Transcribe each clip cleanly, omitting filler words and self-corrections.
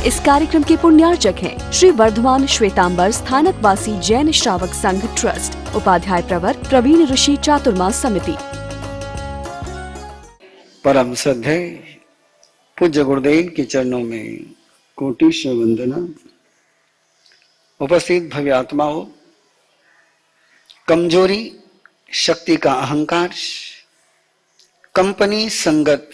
इस कार्यक्रम के पुण्यार्चक हैं श्री वर्धमान श्वेतांबर स्थानकवासी जैन श्रावक संघ ट्रस्ट, उपाध्याय प्रवर प्रवीण ऋषि चातुर्मास समिति। परम श्रद्धेय पूज्य गुरुदेव के चरणों में कोटिश वंदना। उपस्थित भव्य आत्माओं, कमजोरी, शक्ति का अहंकार, कंपनी, संगत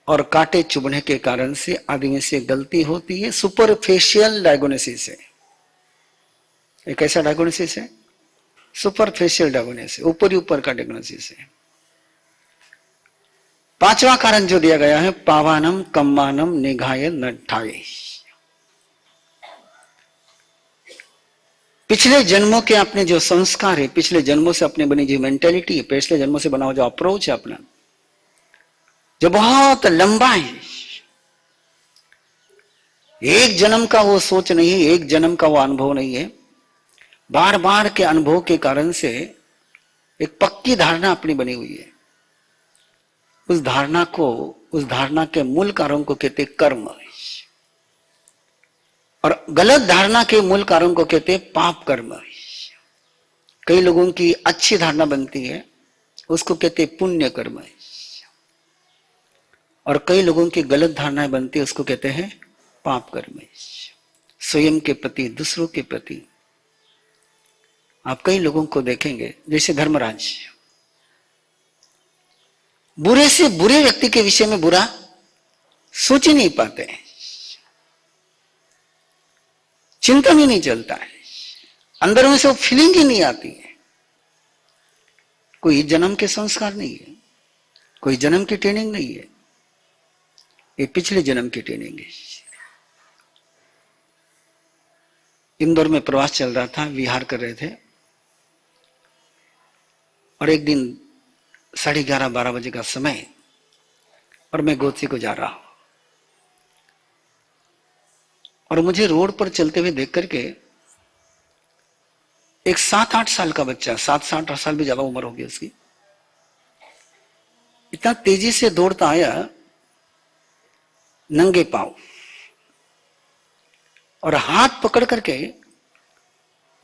और कांटे चुभने के कारण से आदमी से गलती होती है। सुपरफिशियल डायग्नोसिस है। एक ऐसा डायग्नोसिस है, सुपरफिशियल डायग्नोसिस, ऊपर ऊपर का डायग्नोसिस है। पांचवा कारण जो दिया गया है, पावानम कम्मानम निघाय नठाय। पिछले जन्मों के अपने जो संस्कार है, पिछले जन्मों से अपने बनी जो मेंटेलिटी है, पिछले जन्मों से बना हुआ जो अप्रोच है अपना, जो बहुत लंबा है। एक जन्म का वो सोच नहीं है, एक जन्म का वो अनुभव नहीं है। बार बार के अनुभव के कारण से एक पक्की धारणा अपनी बनी हुई है। उस धारणा के मूल कारण को कहते कर्म, और गलत धारणा के मूल कारण को कहते पाप कर्म। कई लोगों की अच्छी धारणा बनती है, उसको कहते पुण्य कर्म, और कई लोगों की गलत धारणाएं बनती है, उसको कहते हैं पाप कर्म। स्वयं के प्रति, दूसरों के प्रति आप कई लोगों को देखेंगे, जैसे धर्मराज, बुरे से बुरे व्यक्ति के विषय में बुरा सोच ही नहीं पाते हैं, चिंतन ही नहीं चलता है, अंदर में से वो फीलिंग ही नहीं आती है। कोई जन्म के संस्कार नहीं है, कोई जन्म की ट्रेनिंग नहीं है, ये पिछले जन्म की ट्रेनिंग है। इंदौर में प्रवास चल रहा था, विहार कर रहे थे, और एक दिन 11:30-12 बजे का समय, और मैं गोदसी को जा रहा हूं, और मुझे रोड पर चलते हुए देख करके एक 7-8 साल का बच्चा, 7-8 साल भी ज्यादा उम्र होगी उसकी, इतना तेजी से दौड़ता आया, नंगे पांव, और हाथ पकड़ करके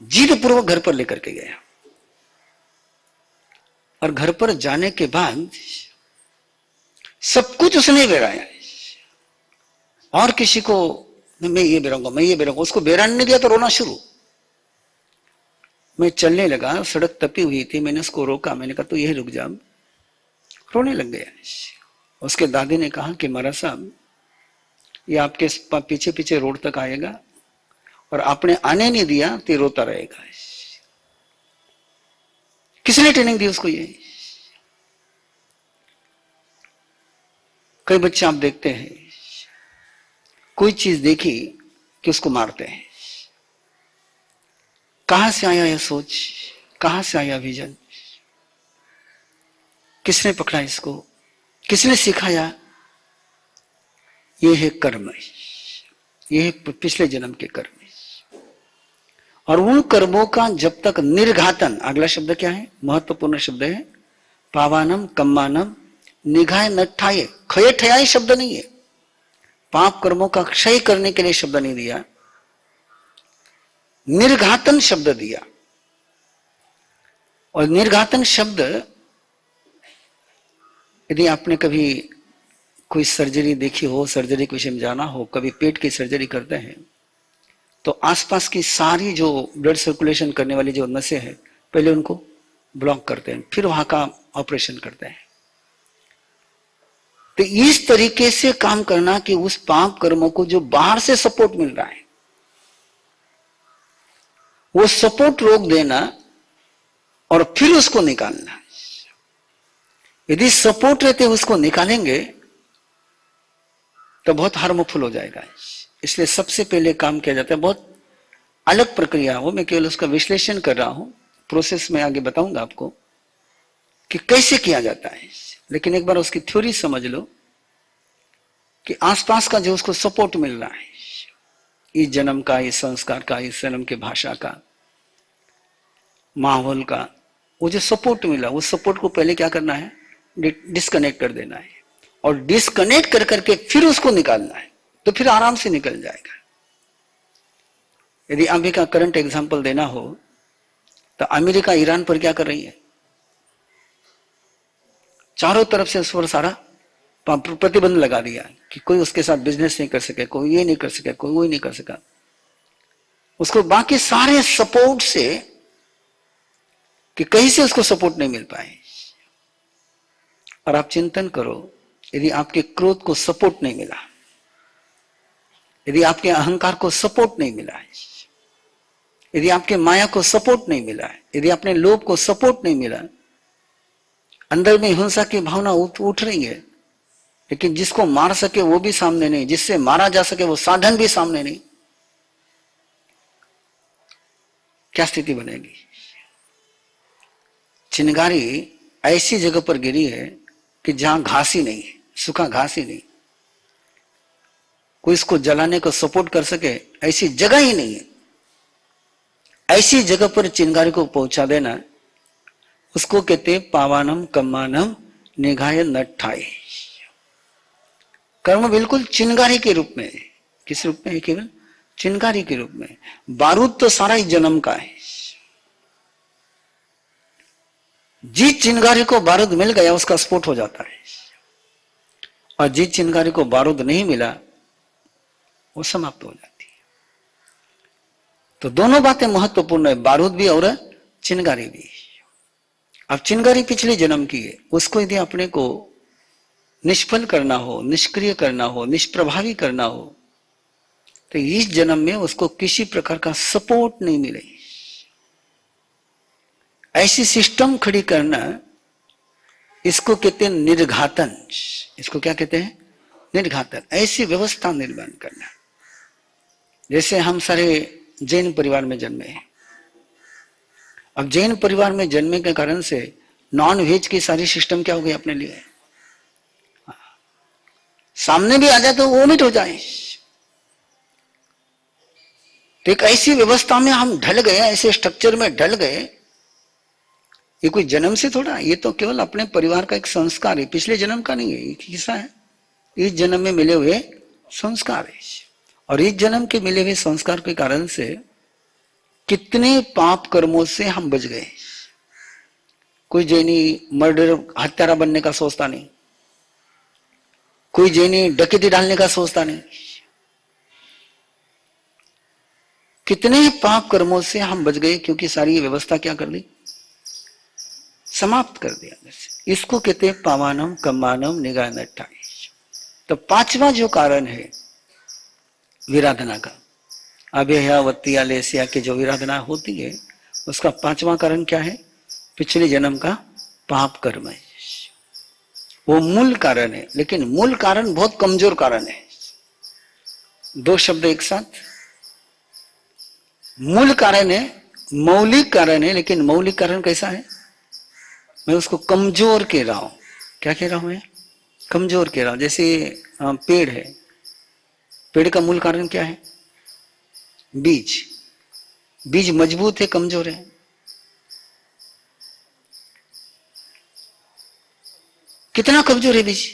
जीद पूर्वक घर पर लेकर के गया। और घर पर जाने के बाद सब कुछ उसने बेराया, और किसी को मैं ये बेराऊंगा, मैं ये बेराऊंगा, उसको बेराने नहीं दिया तो रोना शुरू। मैं चलने लगा, सड़क तपी हुई थी, मैंने उसको रोका, मैंने कहा तो यही रुक जा, रोने लग गया। उसके दादी ने कहा कि महाराज साहब, ये आपके पीछे पीछे रोड तक आएगा, और आपने आने नहीं दिया तो रोता रहेगा। किसने ट्रेनिंग दी उसको? ये कई बच्चे आप देखते हैं, कोई चीज देखी कि उसको मारते हैं। कहां से आया यह सोच, कहां से आया विजन, किसने पकड़ा इसको, किसने सिखाया? ये है कर्म, ये है पिछले जन्म के कर्म। और उन कर्मों का जब तक निर्घातन, अगला शब्द क्या है, महत्वपूर्ण शब्द है, पावानम कम्मानम निघाय नठाय। क्षय ठयाय शब्द नहीं है, पाप कर्मों का क्षय करने के लिए शब्द नहीं दिया, निर्घातन शब्द दिया। और निर्घातन शब्द, यदि आपने कभी कोई सर्जरी देखी हो, सर्जरी के विषय में जाना हो, कभी पेट की सर्जरी करते हैं तो आसपास की सारी जो ब्लड सर्कुलेशन करने वाली जो नसें हैं, पहले उनको ब्लॉक करते हैं, फिर वहां का ऑपरेशन करते हैं। तो इस तरीके से काम करना कि उस पाप कर्मों को जो बाहर से सपोर्ट मिल रहा है, वो सपोर्ट रोक देना और फिर उसको निकालना। यदि सपोर्ट रहते उसको निकालेंगे तो बहुत हार्मफुल हो जाएगा। इसलिए सबसे पहले काम किया जाता है, बहुत अलग प्रक्रिया हो, मैं केवल उसका विश्लेषण कर रहा हूं, प्रोसेस में आगे बताऊंगा आपको कि कैसे किया जाता है। लेकिन एक बार उसकी थ्योरी समझ लो कि आसपास का जो उसको सपोर्ट मिल रहा है, इस जन्म का, इस संस्कार का, इस जन्म के भाषा का, माहौल का, वो जो सपोर्ट मिला, उस सपोर्ट को पहले क्या करना है, डिस्कनेक्ट कर देना है, और डिस्कनेक्ट कर करके फिर उसको निकालना है। तो फिर आराम से निकल जाएगा। यदि अभी का करंट एग्जांपल देना हो तो अमेरिका ईरान पर क्या कर रही है? चारों तरफ से उस पर सारा प्रतिबंध लगा दिया कि कोई उसके साथ बिजनेस नहीं कर सके, कोई ये नहीं कर सके, कोई वो नहीं कर सका। उसको बाकी सारे सपोर्ट से कि कहीं से उसको सपोर्ट नहीं मिल पाए। और आप चिंतन करो, यदि आपके क्रोध को सपोर्ट नहीं मिला, यदि आपके अहंकार को सपोर्ट नहीं मिला है, यदि आपके माया को सपोर्ट नहीं मिला है, यदि अपने लोभ को सपोर्ट नहीं मिला, अंदर में हिंसा की भावना उठ रही है, लेकिन जिसको मार सके वो भी सामने नहीं, जिससे मारा जा सके वो साधन भी सामने नहीं, क्या स्थिति बनेगी? चिंगारी ऐसी जगह पर गिरी है कि जहां घास ही नहीं है, सूखा घास ही नहीं, कोई इसको जलाने को सपोर्ट कर सके ऐसी जगह ही नहीं है। ऐसी जगह पर चिंगारी को पहुंचा देना, उसको कहते पावानम कम्मानम निघाय नट्ठाय। कर्म बिल्कुल चिंगारी के रूप में है। किस रूप में है? केवल चिंगारी के रूप में। बारूद तो सारा ही जन्म का है। जिस चिंगारी को बारूद मिल गया उसका स्फोट हो जाता है, और जिस चिंगारी को बारूद नहीं मिला वो समाप्त हो जाती है। तो दोनों बातें महत्वपूर्ण है, बारूद भी और चिंगारी भी। अब चिंगारी पिछले जन्म की है, उसको यदि अपने को निष्फल करना हो, निष्क्रिय करना हो, निष्प्रभावी करना हो, तो इस जन्म में उसको किसी प्रकार का सपोर्ट नहीं मिले। ऐसी सिस्टम खड़ी करना, इसको कहते हैं निर्घातन। इसको क्या कहते हैं? निर्घातन। ऐसी व्यवस्था निर्माण करना। जैसे हम सारे जैन परिवार में जन्मे हैं। अब जैन परिवार में जन्मे के कारण से नॉन वेज की सारी सिस्टम क्या हो गई अपने लिए? सामने भी आ जाए तो वोमिट हो जाए। तो एक ऐसी व्यवस्था में हम ढल गए, ऐसे स्ट्रक्चर में ढल गए। ये कोई जन्म से थोड़ा, ये तो केवल अपने परिवार का एक संस्कार है, पिछले जन्म का नहीं है। एक हिस्सा है इस जन्म में मिले हुए संस्कार है, और इस जन्म के मिले हुए संस्कार के कारण से कितने पाप कर्मों से हम बच गए। कोई जैनी मर्डर हत्यारा बनने का सोचता नहीं, कोई जैनी डकैती डालने का सोचता नहीं। कितने पाप कर्मों से हम बच गए, क्योंकि सारी ये व्यवस्था क्या कर दी? समाप्त कर दिया। इसको कहते हैं पावानम कम्मानम निगाह नट्ठाय। तो पांचवा जो कारण है विराधना का, अभ्ययावत्तिया लेसिया की जो विराधना होती है, उसका पांचवा कारण क्या है? पिछले जन्म का पाप कर्म है। वो मूल कारण है, लेकिन मूल कारण बहुत कमजोर कारण है। दो शब्द एक साथ। मूल कारण है, मौलिक कारण है, लेकिन मौलिक कारण कैसा है? मैं उसको कमजोर कह रहा हूं। क्या कह रहा हूं मैं? कमजोर कह रहा हूं। जैसे पेड़ है, पेड़ का मूल कारण क्या है? बीज। बीज मजबूत है, कमजोर है? कितना कमजोर है बीज?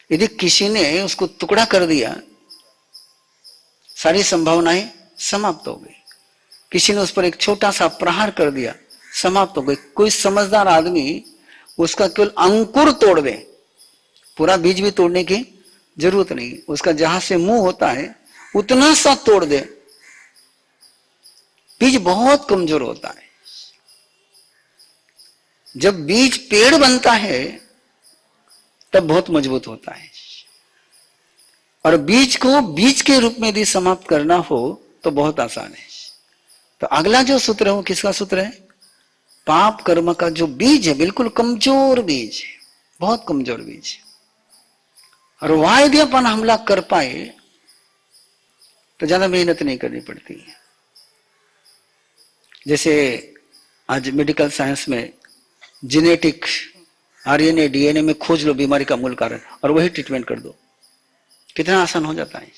यदि किसी ने उसको टुकड़ा कर दिया, सारी संभावनाएं समाप्त हो गई। किसी ने उस पर एक छोटा सा प्रहार कर दिया, समाप्त हो गई। कोई समझदार आदमी उसका केवल अंकुर तोड़ दे, पूरा बीज भी तोड़ने की जरूरत नहीं, उसका जहां से मुंह होता है उतना सा तोड़ दे। बीज बहुत कमजोर होता है। जब बीज पेड़ बनता है तब बहुत मजबूत होता है, और बीज को बीज के रूप में यदि समाप्त करना हो तो बहुत आसान है। तो अगला जो सूत्र है वो किसका सूत्र है? पाप कर्म का जो बीज है, बिल्कुल कमजोर बीज है, बहुत कमजोर बीज है। और वहां यदि अपन हमला कर पाए तो ज्यादा मेहनत नहीं करनी पड़ती है। जैसे आज मेडिकल साइंस में जेनेटिक आरएनए डीएनए में खोज लो बीमारी का मूल कारण और वही ट्रीटमेंट कर दो, कितना आसान हो जाता है।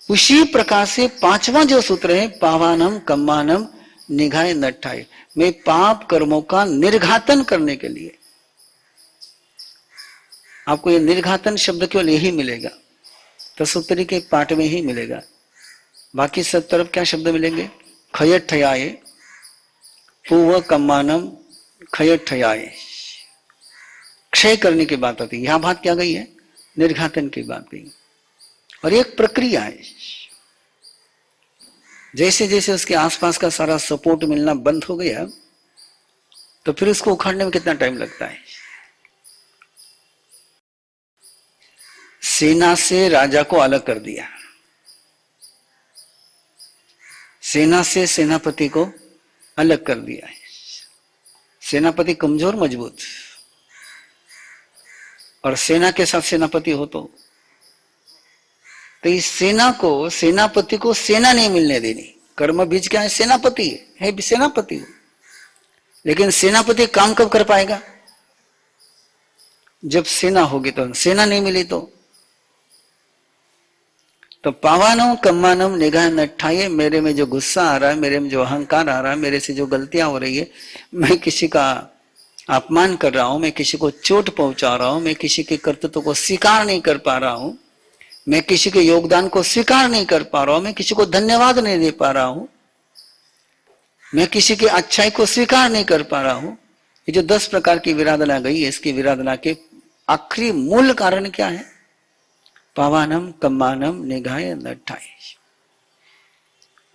उसी प्रकार से पांचवा जो सूत्र है पावानम कम्मानम निघाय नट्ठाय, में पाप कर्मों का निर्घातन करने के लिए, आपको ये निर्घातन शब्द केवल यही मिलेगा। तसोत्तरी के पाठ में ही मिलेगा। बाकी सब तरफ क्या शब्द मिलेंगे? खयट ठयाए, पूव कम्मानम खयट ठयाए, क्षय करने की बात आती है। यहां बात क्या गई है? निर्घातन की बात गई। और एक प्रक्रिया है, जैसे जैसे उसके आसपास का सारा सपोर्ट मिलना बंद हो गया तो फिर उसको उखाड़ने में कितना टाइम लगता है। सेना से राजा को अलग कर दिया, सेना से सेनापति को अलग कर दिया है। सेनापति कमजोर मजबूत, और सेना के साथ सेनापति हो तो इस सेना को, सेनापति को सेना नहीं मिलने देनी। कर्म बीज क्या है? सेनापति है सेनापति हो, लेकिन सेनापति काम कब कर पाएगा? जब सेना होगी। तो सेना नहीं मिली तो पावानम कम्मानम निगाह नठाए, मेरे में जो गुस्सा आ रहा है, मेरे में जो अहंकार आ रहा है, मेरे से जो गलतियां हो रही है, मैं किसी का अपमान कर रहा हूं, मैं किसी को चोट पहुंचा रहा हूं, मैं किसी के कर्तव्य को स्वीकार नहीं कर पा रहा हूं, मैं किसी के योगदान को स्वीकार नहीं कर पा रहा हूं, मैं किसी को धन्यवाद नहीं दे पा रहा हूं, मैं किसी की अच्छाई को स्वीकार नहीं कर पा रहा हूं। ये जो 10 प्रकार की विराधना गई है, इसकी विराधना के आखिरी मूल कारण क्या है? पावानम कम्मानम निगाय नठाए।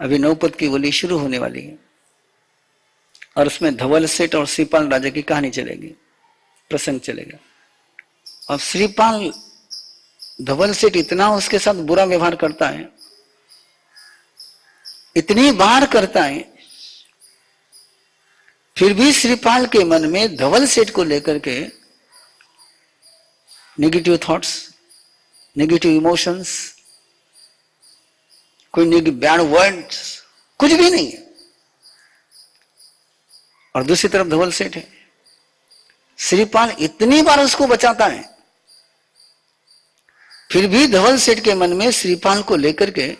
अभी नौपद की बोली शुरू होने वाली है और उसमें धवल सेठ और श्रीपाल राजा की कहानी चलेगी, प्रसंग चलेगा। अब श्रीपाल धवल सेठ इतना उसके साथ बुरा व्यवहार करता है, इतनी बार करता है, फिर भी श्रीपाल के मन में धवल सेठ को लेकर के नेगेटिव थॉट्स, नेगेटिव इमोशंस, कोई बैड वर्ड्स कुछ भी नहीं है। और दूसरी तरफ धवल सेठ है, श्रीपाल इतनी बार उसको बचाता है, फिर भी धवल सेठ के मन में श्रीपाल को लेकर के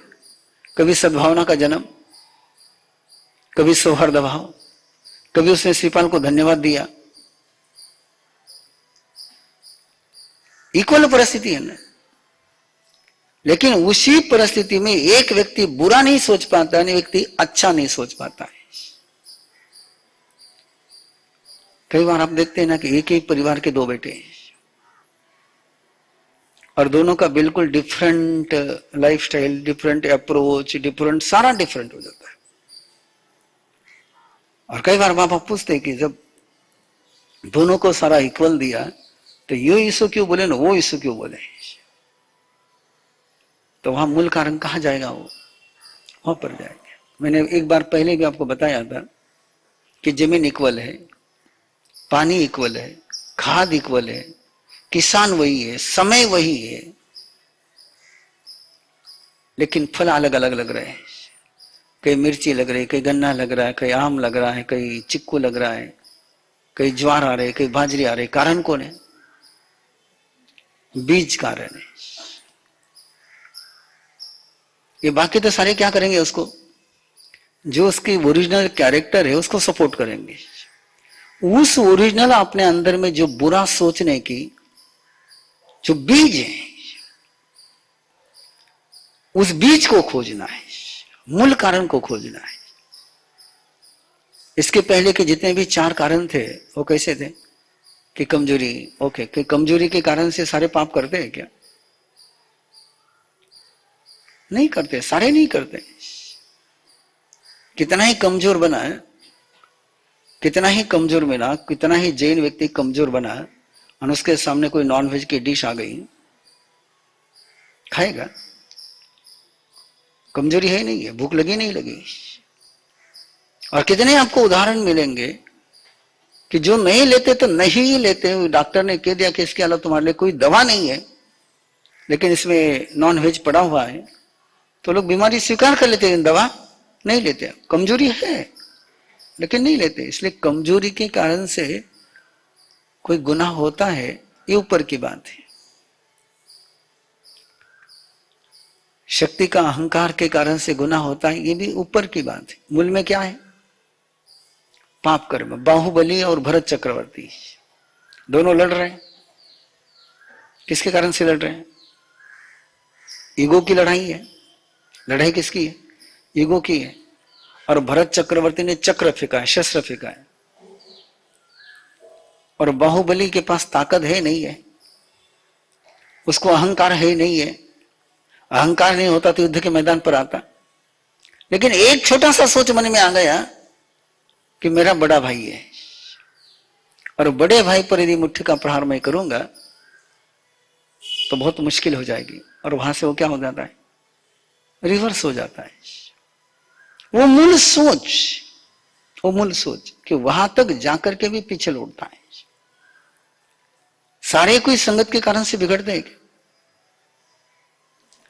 कभी सद्भावना का जन्म, कभी सौहार्द भाव, कभी उसने श्रीपाल को धन्यवाद दिया। इक्वल परिस्थिति है ना। लेकिन उसी परिस्थिति में एक व्यक्ति बुरा नहीं सोच पाता है, व्यक्ति अच्छा नहीं सोच पाता है। कई बार आप देखते हैं ना कि एक ही परिवार के 2 बेटे हैं और दोनों का बिल्कुल different lifestyle, different approach, different, सारा डिफरेंट हो जाता है। और कई बार बाप पूछते हैं कि जब दोनों को सारा इक्वल दिया तो ये यीशु क्यों बोले ना वो यीशु क्यों बोले? तो वहां मूल कारण कहां जाएगा? वो वहां पर जाएगा। मैंने एक बार पहले भी आपको बताया था कि जमीन इक्वल है, पानी इक्वल है, खाद इक्वल है, किसान वही है, समय वही है, लेकिन फल अलग अलग लग रहे हैं। कहीं मिर्ची लग रही है, कहीं गन्ना लग रहा है, कहीं आम लग रहा है, कहीं चिक्कू लग रहा है, कहीं ज्वार आ रहे, कहीं बाजरी आ रही। कारण कौन है? बीज कारण है। ये बाकी तो सारे क्या करेंगे? उसको, जो उसकी ओरिजिनल कैरेक्टर है उसको सपोर्ट करेंगे। उस ओरिजिनल अपने अंदर में जो बुरा सोचने की जो बीज है, उस बीज को खोजना है, मूल कारण को खोजना है। इसके पहले के जितने भी 4 कारण थे वो कैसे थे? कि कमजोरी, ओके, कि कमजोरी के कारण से सारे पाप करते हैं क्या? नहीं करते, सारे नहीं करते। कितना ही कमजोर बना है, कितना ही कमजोर बना, कितना ही जैन व्यक्ति कमजोर बना और उसके सामने कोई नॉनवेज की डिश आ गई, खाएगा? कमजोरी है नहीं है, भूख लगी नहीं लगी। और कितने आपको उदाहरण मिलेंगे कि जो नहीं लेते तो नहीं लेते, डॉक्टर ने कह दिया कि इसके अलावा तुम्हारे लिए कोई दवा नहीं है, लेकिन इसमें नॉन वेज पड़ा हुआ है, तो लोग बीमारी स्वीकार कर लेते हैं, दवा नहीं लेते। कमजोरी है लेकिन नहीं लेते। इसलिए कमजोरी के कारण से कोई गुनाह होता है, ये ऊपर की बात है। शक्ति का अहंकार के कारण से गुनाह होता है, ये भी ऊपर की बात है। मूल में क्या है? पाप कर्म। बाहुबली और भरत चक्रवर्ती दोनों लड़ रहे हैं। किसके कारण से लड़ रहे हैं? ईगो की लड़ाई है। लड़ाई किसकी है? ईगो की है। और भरत चक्रवर्ती ने चक्र फेंका है, शस्त्र फेंका है। और बाहुबली के पास ताकत है नहीं है, उसको अहंकार है नहीं है। अहंकार नहीं होता तो युद्ध के मैदान पर आता। लेकिन एक छोटा सा सोच मन में आ गया कि मेरा बड़ा भाई है, और बड़े भाई पर यदि मुट्ठी का प्रहार मैं करूंगा तो बहुत मुश्किल हो जाएगी। और वहां से वो क्या हो जाता है? रिवर्स हो जाता है। वो मूल सोच कि वहां तक जाकर के भी पीछे लौटता है। सारे कोई संगत के कारण से बिगड़ते हैं क्या?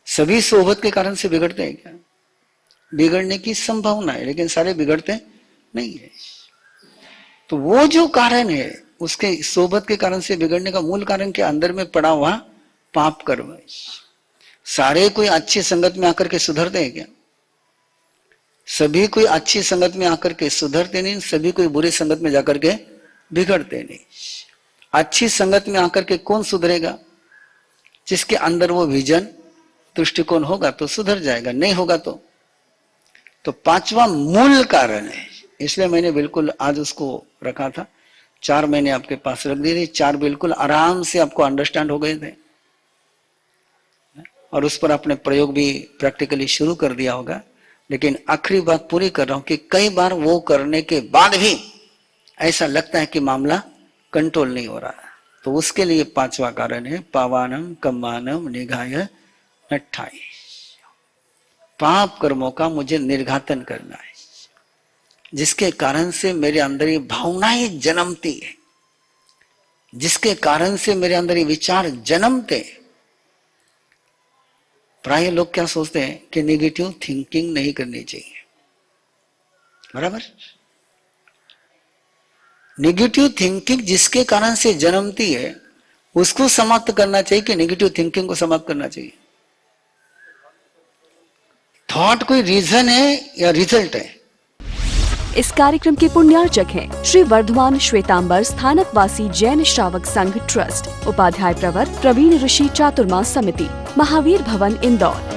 सभी सोहबत के कारण से बिगड़ते हैं क्या? बिगड़ने की संभावना है, लेकिन सारे बिगड़ते नहीं है। तो वो जो कारण है, उसके सोहबत के कारण से बिगड़ने का मूल कारण के अंदर में पड़ा हुआ पाप कर्म है। सारे कोई अच्छी संगत में आकर के सुधरते हैं क्या? सभी कोई अच्छी संगत में आकर के सुधरते नहीं, सभी कोई बुरी संगत में जाकर के बिगड़ते नहीं। अच्छी संगत में आकर के कौन सुधरेगा? जिसके अंदर वो विजन दृष्टिकोण होगा तो सुधर जाएगा, नहीं होगा तो पांचवा मूल कारण है। इसलिए मैंने बिल्कुल आज उसको रखा था। 4 महीने आपके पास रख दिए थे, 4 बिल्कुल आराम से आपको अंडरस्टैंड हो गए थे, और उस पर आपने प्रयोग भी प्रैक्टिकली शुरू कर दिया होगा। लेकिन आखिरी बात पूरी कर रहा हूं कि कई बार वो करने के बाद भी ऐसा लगता है कि मामला कंट्रोल नहीं हो रहा। तो उसके लिए 5वां कारण है पावानम कम्मानम निघाय नट्ठाय। पाप कर्मों का मुझे निर्घातन करना है, जिसके कारण से मेरे अंदर ये भावनाएं जन्मती है, जिसके कारण से मेरे अंदर ये विचार जन्मते। प्राय लोग क्या सोचते हैं कि नेगेटिव थिंकिंग नहीं करनी चाहिए, बराबर। नेगेटिव थिंकिंग जिसके कारण से जन्मती है उसको समाप्त करना चाहिए कि नेगेटिव थिंकिंग को समाप्त करना चाहिए? थॉट कोई रीजन है या रिजल्ट है? इस कार्यक्रम के पुण्यार्चक हैं श्री वर्धमान श्वेतांबर स्थानकवासी जैन श्रावक संघ ट्रस्ट, उपाध्याय प्रवर प्रवीण ऋषि चातुर्मास समिति, महावीर भवन इंदौर।